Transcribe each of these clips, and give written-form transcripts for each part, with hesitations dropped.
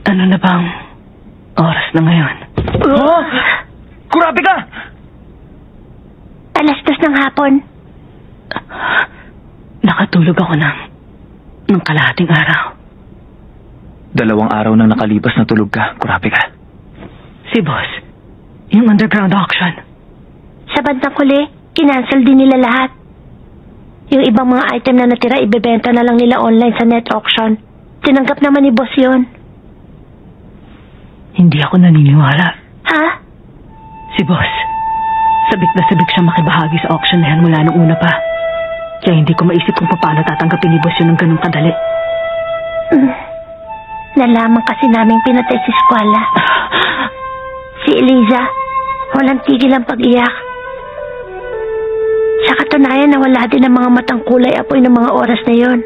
Ano na bang oras na ngayon? Oh! Kurabi ka! 2:00 ng hapon. Nakatulog ako ng kalahating araw. 2 araw nang nakalipas na tulog ka, kurabi ka. Si boss, yung underground auction. Sa bandang huli, kinancel din nila lahat. Yung ibang mga item na natira, ibebenta na lang nila online sa net auction. Tinanggap naman ni boss yun. Hindi ako naniniwala. Ha? Si boss, sabik na sabik siya makibahagi sa auction na yan mula nung una pa. Kaya hindi ko maisip kung paano tatanggapin ni boss yun ng ganun kadali. Nalaman kasi naming pinatay si Squala. Si Eliza, walang tigil ang pag-iyak. Sa katunayan, nawala din ang mga matang kulay apoy ng mga oras na yon.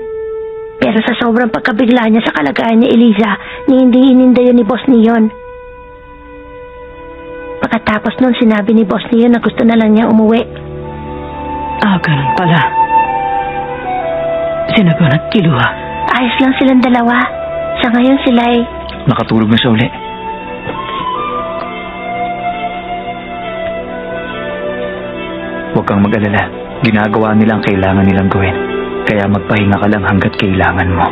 Pero sa sobrang pagkabigla niya sa kalagayan ni Eliza, hindi inindayan ni boss niyon. Pagkatapos nun, sinabi ni boss niyon na gusto na lang niya umuwi. Ganun pala. Sinagot at kiluha. Ayos lang silang dalawa. Sa ngayon sila'y... Nakatulog na siya uli. Huwag kang mag-alala. Ginagawa nila ang kailangan nilang gawin. Kaya magpahinga ka lang hanggat kailangan mo.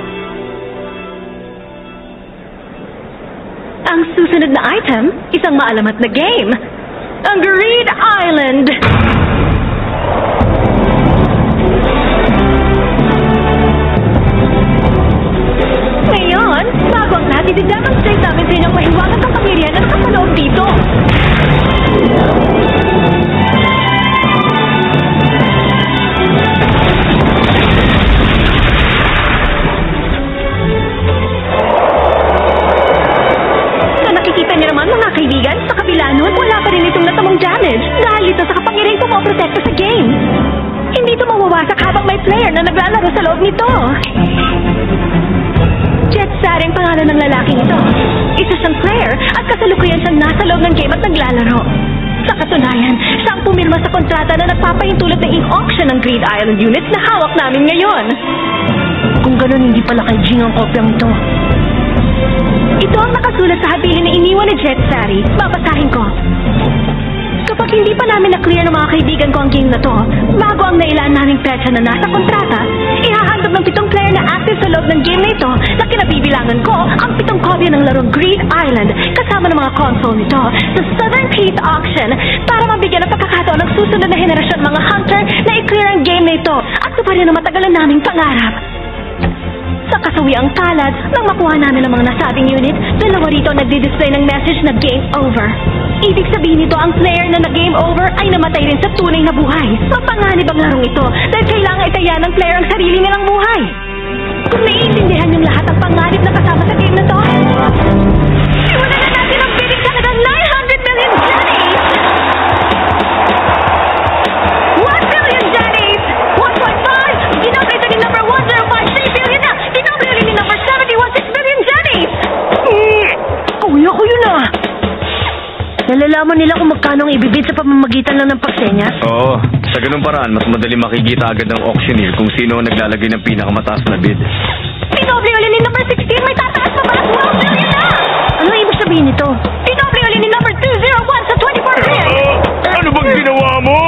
Ang susunod na item, isang maalamat na game. Ang Greed Island! Ngayon, bago ang lahat, i-demonstrate namin sa inyong mahiwagang kapangyarihan na nakapaloob dito. So nakikita niyo naman mga kaibigan, sa kabila nun, wala pa rin itong natamong damage dahil ito sa kapangyarihang pumoprotekta sa game. Hindi ito mawawasak habang may player na naglalaro sa loob nito. Jet Sari ang pangalan ng lalaking ito. Isa siyang player at kasalukuyan siyang nasa loob ng game at naglalaro. Sa katunayan, siya ang pumirma sa kontrata na nagpapahintulot ng in-auction ng Greed Island units na hawak namin ngayon. Kung ganun, hindi pala kay Jing ang kopyang ito. Ito ang nakasulat sa habilin na iniwan ni Jet Sari. Babasahin ko. Kapag hindi pa namin na-clear ng mga kaibigan ko ang game na to, bago ang nailaan naming petsa na nasa kontrata, ihahandog ng 7 player na active sa loob ng game na ito na kinabibilangan ko ang 7 kopya ng larong Greed Island kasama ng mga console nito sa Southern Heat Auction para mabigyan ng pagkakataon ng susunod na henerasyon mga hunter na i-clear ang game na ito at tuparin ang matagalan naming pangarap. Sa kasawiang palad, nang makuha namin ang mga nasabing unit, 2 rito nagdi-display ng message na game over. Ibig sabihin nito, ang player na na-game over ay namatay rin sa tunay na buhay. Mapanganib ang larong ito dahil kailangan itaya ng player ang sarili nilang buhay. Kung naiintindihan yung lahat ang panganib na kasama sa game na to, simulan na natin ang bidding sa halagang 900 million Jennies! 1 billion Jennies! 1.5! Ginamit ito ni number 1053 billion na! Ginamit rin ni number 716 billion Jennies! Uy, ako yun ah! Nalalaman nila kung magkano ang ibibid sa pamamagitan lang ng pagsenyas? Oo. Sa ganung paraan, mas madali makikita agad ng auctioneer kung sino ang naglalagay ng pinakamataas na bid. Pinoble ulit ni number 16, may tataas pa ba? 12 billion na! Ano ibig sabihin nito? Pinoble ulit ni number 201 sa 24 billion! Ano bang ginawa mo?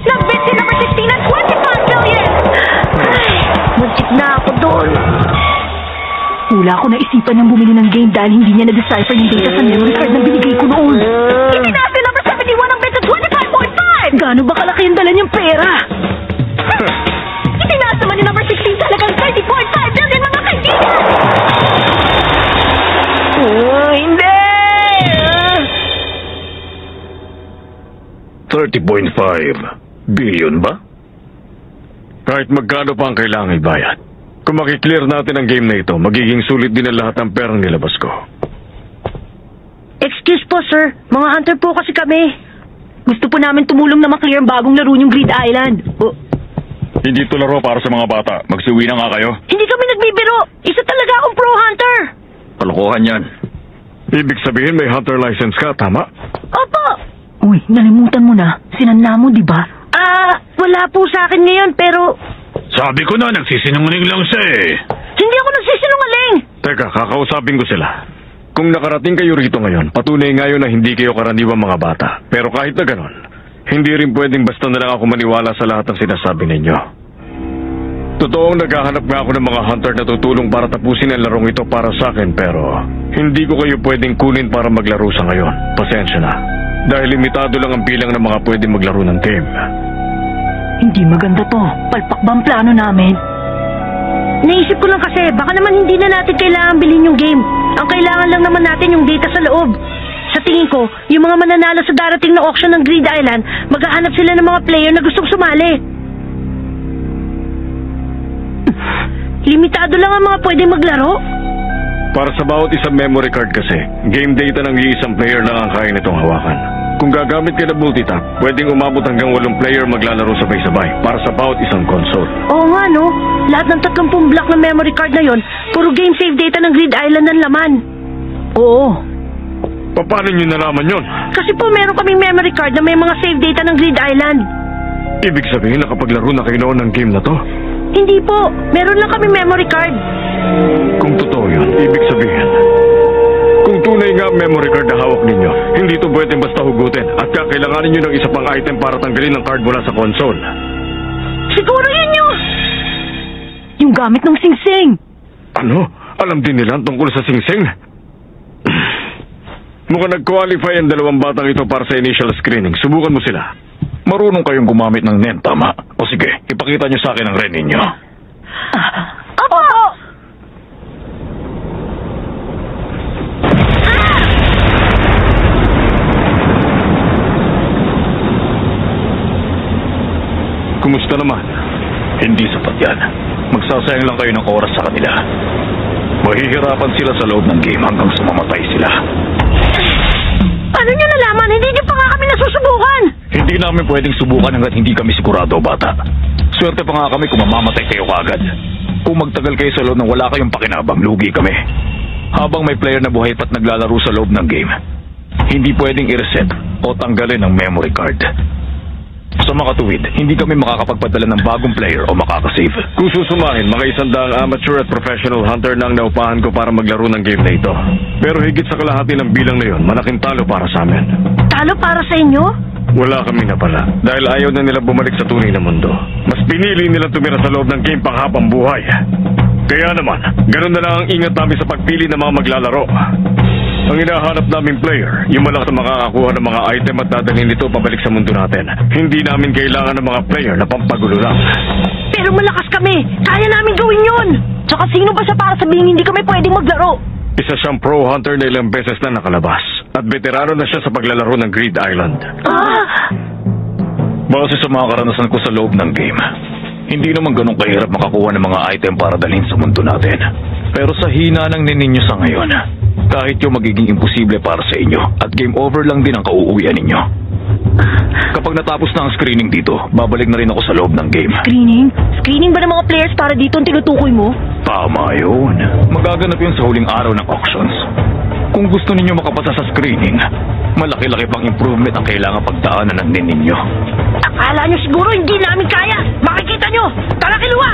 Nag-bid si number 16 at 25 billion! Ay, muntik na ako doon. Wala ko naisipan niyang bumili ng game dahil hindi niya na-decipher yung data sa memory card na binigay ko noon. Itinaas si number 71 ang bid sa 25.5! Gaano ba kalaki yung dala niyang pera? Itinaas naman ni number 16 talagang 30.5 billion, mga kaibigan! Hindi! 30.5 billion ba? Kahit magkano pa ang kailangan ibayad. Kung makiklear natin ang game na ito, magiging sulit din ang lahat ng perang nilabas ko. Excuse po, sir. Mga hunter po kasi kami. Gusto po namin tumulong na maklear ang bagong laro niyong Greed Island. Hindi ito laro para sa mga bata. Magsiuwi na nga kayo. Hindi kami nagbibiro. Isa talaga akong pro hunter. Kalokohan yan. Ibig sabihin may hunter license ka, tama? Opo. Uy, nalimutan mo na. Sinanla mo, di ba? Wala po sa akin ngayon, pero... Sabi ko na, nagsisinungaling lang siya eh. Hindi ako nagsisinungaling. Teka, kakausapin ko sila. Kung nakarating kayo rito ngayon, patunay ngayon na hindi kayo karaniwang mga bata. Pero kahit na ganon, hindi rin pwedeng basta na lang ako maniwala sa lahat ng sinasabi ninyo. Totoong naghahanap nga ako ng mga hunter na tutulong para tapusin ang larong ito para sa akin, pero hindi ko kayo pwedeng kunin para maglaro sa ngayon. Pasensya na. Dahil limitado lang ang bilang ng mga pwedeng maglaro ng game. Hindi maganda to. Palpak ba ang plano namin? Naisip ko lang kasi, baka naman hindi na natin kailangan bilhin yung game. Ang kailangan lang naman natin yung data sa loob. Sa tingin ko, yung mga mananalo sa darating na auction ng Grid Island, maghahanap sila ng mga player na gustong sumali. Limitado lang ang mga pwedeng maglaro. Para sa bawat isang memory card kasi, game data ng iisang player lang ang kaya nitong hawakan. Kung gagamit ka ng multitap, pwedeng umabot hanggang 8 player maglalaro sabay-sabay para sa bawat isang console. Oo nga no, lahat ng 30 block ng memory card na yon, puro game save data ng Grid Island ang laman. Oo. Paano nyo nalaman yun? Kasi po meron kaming memory card na may mga save data ng Grid Island. Ibig sabihin nakapaglaro na kayo noon ng game na to? Hindi po, meron lang kaming memory card. Kung totoo yun, ibig sabihin, kung tunay nga ang memory card na hawak ninyo, hindi ito pwedeng basta hugutin at kakailanganin nyo ng isa pang item para tanggalin ang card mula sa console. Siguro yun yun! Yung gamit ng singsing. Ano? Alam din nila tungkol sa singsing? Mukhang nag-qualify ang dalawang batang ito para sa initial screening. Subukan mo sila. Marunong kayong gumamit ng NEN, tama? O sige, ipakita nyo sa akin ang REN ninyo. Opo! Kumusta naman? Hindi sapat yan. Magsasayang lang kayo ng oras sa kanila. Mahihirapan sila sa loob ng game hanggang sumamatay sila. Ano nyo nalaman? Hindi nyo pa nga kami nasusubukan! Hindi namin pwedeng subukan hanggat hindi kami sigurado, bata. Swerte pa nga kami kung mamamatay kayo kaagad. Kung magtagal kayo sa loob nang wala kayong pakinabang, lugi kami. Habang may player na buhay pa't naglalaro sa loob ng game, hindi pwedeng i-reset o tanggalin ang memory card. Sa makatuwid, hindi kami makakapagpadala ng bagong player o makakasave. Kung susumahin, mga 100 amateur at professional hunter na ang naupahan ko para maglaro ng game na ito. Pero higit sa kalahati ng bilang na yon, malaking talo para sa amin. Talo para sa inyo? Wala kami na pala, dahil ayaw na nila bumalik sa tunay na mundo. Mas pinili nilang tumira sa loob ng game panghabang buhay. Kaya naman, ganun na lang ang ingat namin sa pagpili ng mga maglalaro. Ang hinahanap naming player, yung malakas na makakakuha ng mga item at dadalhin nito pabalik sa mundo natin. Hindi namin kailangan ng mga player na pampagulo lang. Pero malakas kami! Kaya namin gawin yun! Tsaka sino ba siya para sabihin hindi kami pwedeng maglaro? Isa siyang pro hunter na ilang beses na nakalabas. At veterano na siya sa paglalaro ng Grid Island. Base sa mga karanasan ko sa loob ng game, hindi naman ganun kahirap makakuha ng mga item para dalhin sa mundo natin. Pero sa hina ng ninyo sa ngayon, kahit yung magiging imposible para sa inyo at game over lang din ang kauuwian ninyo. Kapag natapos na ang screening dito, babalik na rin ako sa loob ng game. Screening? Screening ba ng mga players para dito ang tinutukoy mo? Tama yun. Magaganap yun sa huling araw ng auctions. Kung gusto ninyo makapasa sa screening, malaki-laki pang improvement ang kailangan pagdaanan ng ninyo. Akala nyo siguro hindi namin kaya! Makikita nyo! Tara kiluwa!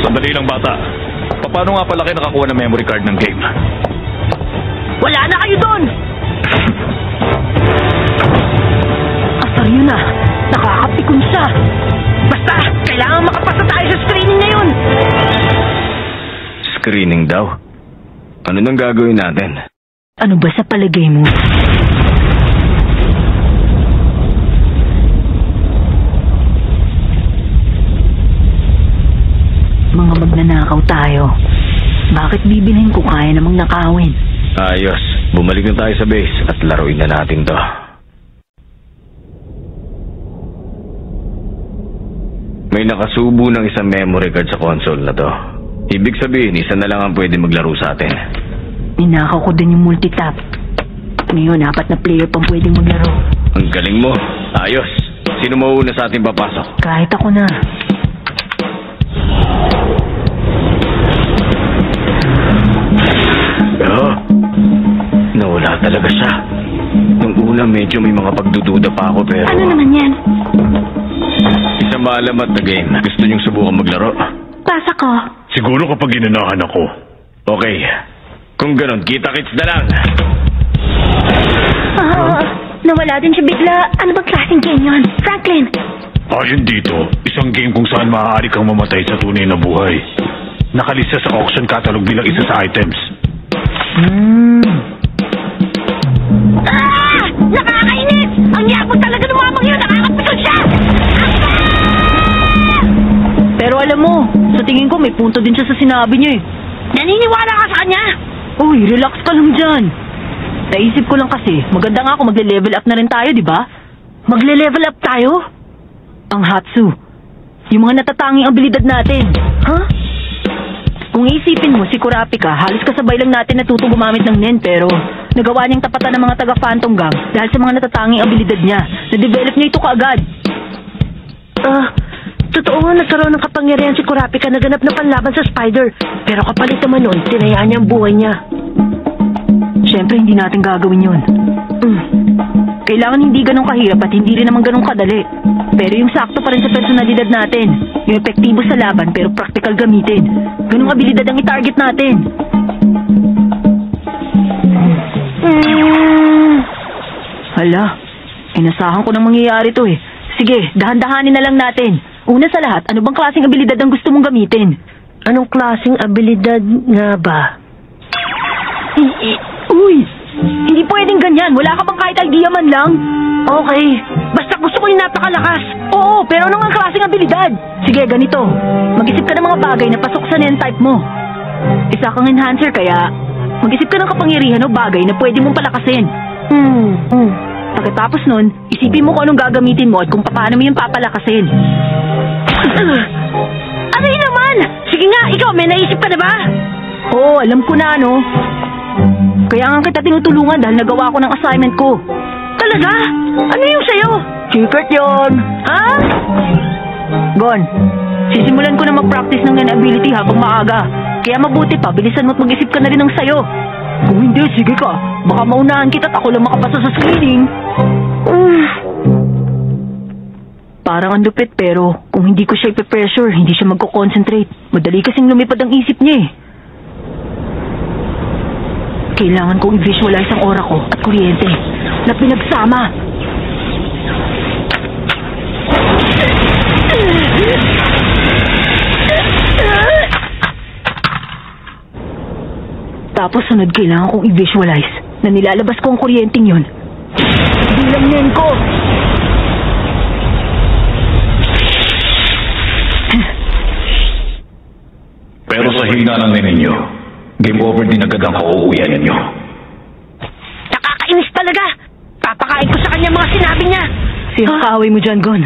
Sandali lang, bata. Paano nga pala kayo nakakuha ng memory card ng game? Wala na kayo doon! Asar yun na. Nakakapikon siya. Basta, kailangan makapasa tayo sa screening ngayon! Screening daw? Ano nang gagawin natin? Ano ba sa palagay mo? Mga magnanakaw tayo. Bakit bibilhin ko kaya namang nakawin? Ayos. Bumalik na tayo sa base at laruin na natin to. May nakasubo ng isang memory card sa console na to. Ibig sabihin, isa na lang ang pwede maglaro sa atin. Ninakaw ko din yung multitap. Ngayon, 4 na player pang pwedeng maglaro. Ang galing mo. Ayos. Sino mauuna sa ating papasok? Kahit ako na. Nawala talaga siya. Nung una medyo may mga pagdududa pa ako pero... Ano naman yan? Isang maalamat na game. Gusto niyong subukan maglaro? Pasa ko. Siguro kapag ginanahan ako. Okay, Kung ganon, kita-kits na lang. Nawala din siya bigla. Ano bang klaseng game yun? Franklin! Ayon dito, isang game kung saan maaari kang mamatay sa tunay na buhay. Nakalista sa auction catalog bilang isa sa items. Nakakainis! Ang yapon talaga ng mga yun! Nakakapitol siya! Pero alam mo, sa tingin ko may punto din siya sa sinabi niya eh. Naniniwala ka sa kanya? Uy, relax ka lang dyan. Naisip ko lang kasi, maganda nga kung magle-level up na rin tayo, di ba? Magle-level up tayo? Ang Hatsu. Yung mga natatanging abilidad natin. Huh? Kung iisipin mo, si Kurapika, halos kasabay lang natin natutong gumamit ng Nen, pero nagawa niyang tapatan ng mga taga-Phantom Gang dahil sa mga natatanging abilidad niya. Na-develop niya ito kaagad. Totoo nga nagkaroon ng kapangyarihan si Kurapika na ganap na panlaban sa Spider. Pero kapalit naman nun, tinayaan niya ang buhay niya. Siyempre, hindi natin gagawin yun. Kailangan hindi ganun kahirap at hindi rin naman ganun kadali. Pero yung sakto pa rin sa personalidad natin. Yung epektibo sa laban pero practical gamitin. Ganung abilidad ang i-target natin. Hala, inasahan ko nang mangyayari to eh. Sige, dahan-dahanin na lang natin. Una sa lahat, ano bang klaseng abilidad ang gusto mong gamitin? Anong klaseng abilidad nga ba? Uy! Hindi pwedeng ganyan. Wala ka bang kahit idea man lang? Okay, basta gusto ko yung napakalakas. Oo, pero anong ang klaseng abilidad? Sige, ganito. Mag-isip ka ng mga bagay na pasok sa Nen-type mo. Isa kang enhancer, kaya mag-isip ka ng kapangyarihan o bagay na pwede mong palakasin. Pagkatapos nun, isipin mo kung anong gagamitin mo at kung paano mo yung papalakasin. Ano yun naman? Sige nga, ikaw, may naisip ka na ba? Oo, alam ko na, no? Kaya nga kita tinutulungan dahil nagawa ko ng assignment ko. Talaga? Ano yung sayo? Secret yun! Ha? Gon, sisimulan ko na mag-practice ng Nen ability habang maaga. Kaya mabuti pa, bilisan mo't mag-isip ka na rin ng sayo. Kung hindi, sige ka. Baka maunahan kita at ako lang makapasa sa screening. Parang ang lupit pero kung hindi ko siya ipe-pressure, hindi siya magko-concentrate. Madali kasing lumipad ang isip niya eh. Kailangan kong i-visualize ang aura ko at kuryente na pinagsama. Tapos sunod kailangan kong i-visualize na nilalabas ko ang kuryenteng yun. Bilang Nen ko. Pero sa hina ng Nen ninyo, game over din agad ang kauuwian ninyo. Nakakainis talaga. Papakain ko sa kanya mga sinabi niya. Sino kaaway mo dyan, Gon?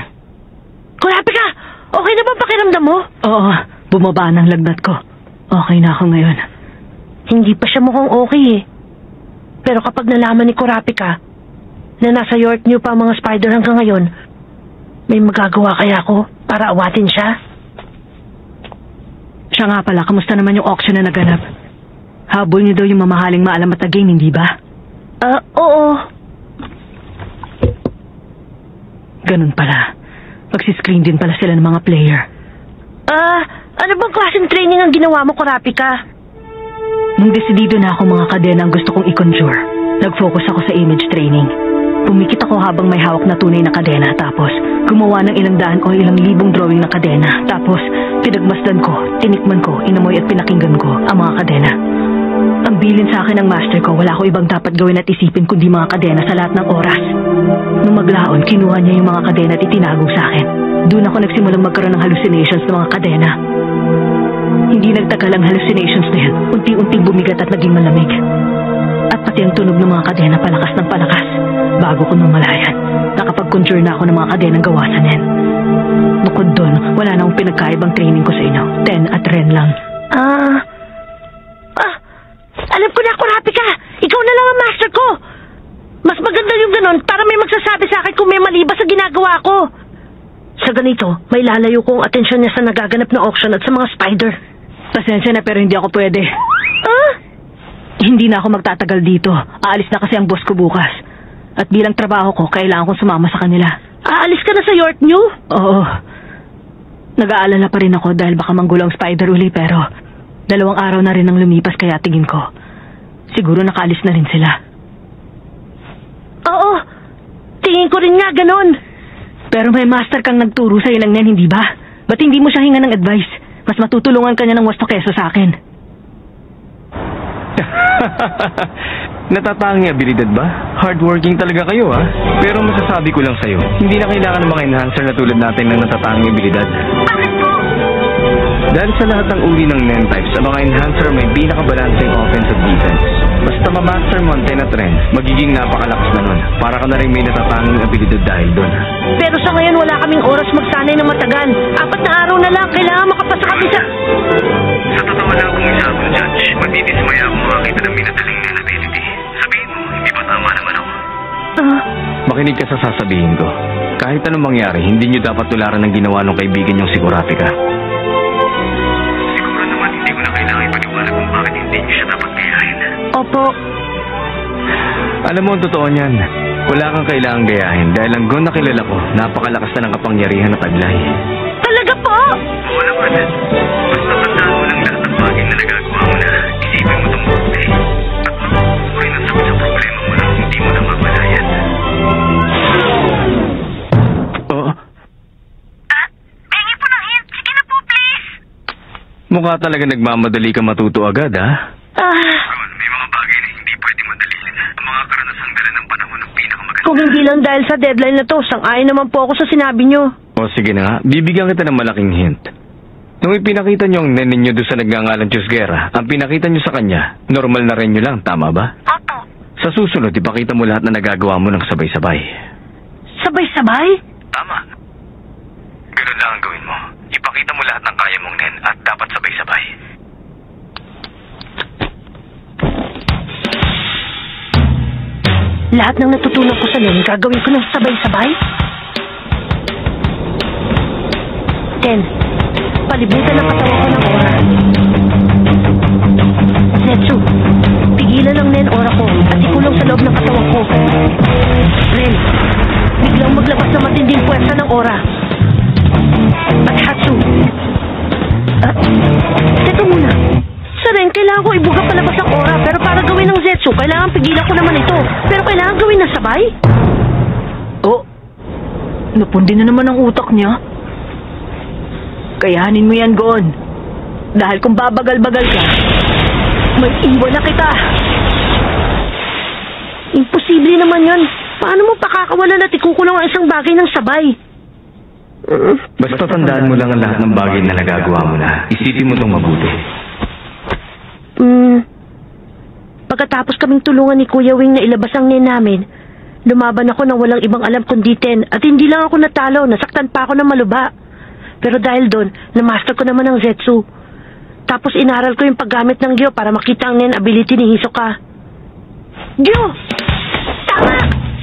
Kurapika, okay na ba pakiramdam mo? Oo, bumaba ng lagnat ko. Okay na ako ngayon. Hindi pa siya mukhang okay eh. Pero kapag nalaman ni Kurapika na nasa York New pa ang mga Spider hanggang ngayon, may magagawa kaya ako para awatin siya? Siya nga pala, kamusta naman yung auction na naganap? Habol niyo daw yung mamahaling maalamat na game, hindi ba? Oo. Ganun pala. Magsiscreen din pala sila ng mga player. Ano bang klaseng training ang ginawa mo, Kurapika? Nung desidido na ako mga kadena ang gusto kong i-conjure, nag-focus ako sa image training. Pumikit ako habang may hawak na tunay na kadena, tapos gumawa ng ilang daan o ilang libong drawing na kadena. Tapos pinagmasdan ko, tinikman ko, inamoy at pinakinggan ko ang mga kadena. Ang bilin sa akin ng master ko, wala ko ibang dapat gawin at isipin kundi mga kadena sa lahat ng oras. Nung maglaon, kinuha niya yung mga kadena at itinago sa akin. Doon ako nagsimulang magkaroon ng hallucinations ng mga kadena. Hindi nagtagal ang hallucinations na yan. Unti-unting bumigat at naging malamig. At pati ang tunog ng mga kadena palakas ng palakas. Bago ko namalayan, nakapag-conjure na ako ng mga kadenang gawa sa Nen. Bukod doon, wala na akong pinagkaibang training ko sa inyo. Ten at Ren lang. Alam ko na, Kurapika! Ikaw na lang ang master ko! Mas maganda yung ganon para may magsasabi sa akin kung may mali ba sa ginagawa ko. Sa ganito, may lalayo ko ang atensyon niya sa nagaganap na auction at sa mga Spider. Pasensya na pero hindi ako pwede. Hindi na ako magtatagal dito. Aalis na kasi ang boss ko bukas. At bilang trabaho ko, kailangan kong sumama sa kanila. Aalis ka na sa York New? Oo. Nag-aalala pa rin ako dahil baka manggulo ang Spider uli pero 2 araw na rin ang lumipas kaya tingin ko Siguro nakaalis na rin sila. Oo, tingin ko rin nga ganon. Pero may master kang nagturo sa'yo ng Nen, hindi ba? Ba't hindi mo siya hinga ng advice? Mas matutulungan ka niya ng wasto kesa sa akin. Natatangi abilidad ba? Hardworking talaga kayo ha? Pero masasabi ko lang sa'yo, hindi na kailangan ng mga enhancer na tulad natin ng natatangi abilidad. Bakit po? Dahil sa lahat ng uri ng Nen types, ang mga enhancer may pinaka-balancing offense at defense. Basta ma-master mo ang 10 at trends, magiging napakalakas na nun. Para ka na rin may natatanging abilidad dahil doon. Pero sa ngayon wala kaming oras magsanay ng matagal. 4 na araw na lang, kailangan makapasa kami sa... Sa totoo lang kung isa akong judge, magdidismaya akong makakita ng minadaling Nen ability. Sabihin mo, hindi ba tama naman ako? Makinig ka sa sasabihin ko. Kahit anong mangyari, hindi nyo dapat tularan ng ginawa ng kaibigan nyong si Kurapika. Siguro naman hindi ko na kailangan ipaliwanag kung bakit hindi nyo siya dapat gayahin. Opo. Alam mo ang totoo niyan. Wala kang kailangang gayahin dahil ang Gon na kilala ko, napakalakas na ng kapangyarihan at taglay. Talaga po? Oo naman. Basta tandaan mo lang lahat ng bagay na nagagawa mo na. Isipin mo itong mabuti. At makukurin ang sagot sa problema mo lang hindi mo na mamalayan. Oo. Hingi po ng hint. Sige na po, please. Mukha talaga nagmamadali ka matuto agad, ha? May mga bagay na hindi pwede madaliin. Ang mga karanasang dala ng panahon ng pinakamaganda. Kung hindi lang dahil sa deadline na to, sang-ayon naman po ako sa sinabi nyo. O sige na nga, bibigyan kita ng malaking hint. Nung ipinakita niyo ang Nen ninyo doon sa nagngangalang Chusguera, ang pinakita niyo sa kanya, normal na rin niyo lang, tama ba? Opo. Sa susunod, ipakita mo lahat na nagagawa mo ng sabay-sabay. Sabay-sabay? Tama. Ganun lang ang gawin mo. Ipakita mo lahat ng kaya mong Nen at dapat sabay-sabay. Lahat ng natutunan ko sa Nen, gagawin ko ng sabay-sabay? 10. Palibutan ang katawan ko ng aura. Zetsu, pigilan ang Nen aura ko at ikulong sa loob ng katawan ko. Ren, biglang maglabas na matinding puwersa ng aura. At Hatsu. Teka muna. Sa Ren, kailangan ko ibuga palabas ang aura, pero para gawin ng Zetsu, kailangan pigilan ko naman ito. Pero kailangan gawin na sabay? Oh, napundi na naman ang utak niya. Kayanin mo yan, Gon. Dahil kung babagal-bagal ka, may iwan na kita. Imposible naman yan. Paano mo pakakawalan at ikukulong ang isang bagay ng sabay? Basta tandaan mo lang ang lahat ng bagay na nagagawa mo na. Isipin mo itong mabuti. Pagkatapos kaming tulungan ni Kuya Wing na ilabas ang Nen namin, lumaban ako nang walang ibang alam kundi 10 at hindi lang ako natalo, nasaktan pa ako ng maluba. Pero dahil doon, namaster ko naman ang Zetsu. Tapos inaral ko yung paggamit ng Gyo para makita ang Nen ability ni Hisoka. Gyo! Tama!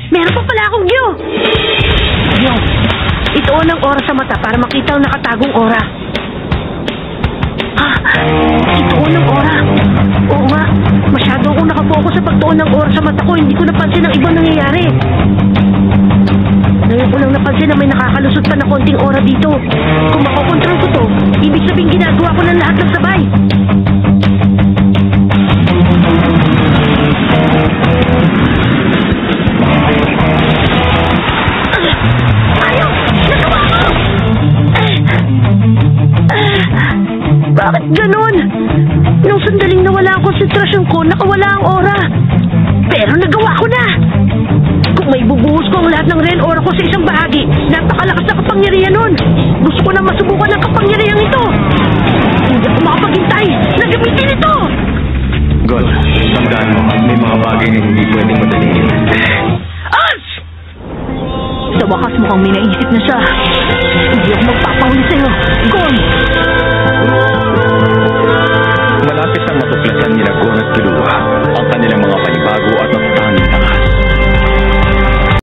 Meron pa pala akong Gyo! Gyo, ituon ang aura sa mata para makita ang nakatagong aura. Ituon ang aura. Oo nga, masyado akong nakapokus sa pagtuon ng aura sa mata ko. Hindi ko napansin ang ibang nangyayari. Ngayon ko lang napansin na may nakakalusot pa na konting aura dito. Kung makokontrol ko to, ibig sabihin ginagawa ko ng lahat ng sabay. Ayaw! Nagawa ko! Bakit ganun? Nung sandaling nawala ang konsentrasyon ko, nakawala ang aura. Pero nagawa ko na! Kung may bubuhos ko ang lahat ng Ren aura ko sa isang bahagi, napakalakas na kapangyarihan nun. Gusto ko na masubukan ang kapangyarihan ito. Hindi ako makapaghintay na gamitin ito. Gon, tandaan mo, may mga bagay na hindi pwedeng madaliin. Ars! Sa wakas mukhang may naisip na siya. Hindi ako magpapahuli sa'yo. Gon! Malapit ang matuklasan nila Gon at Killua ang kanilang mga panibago at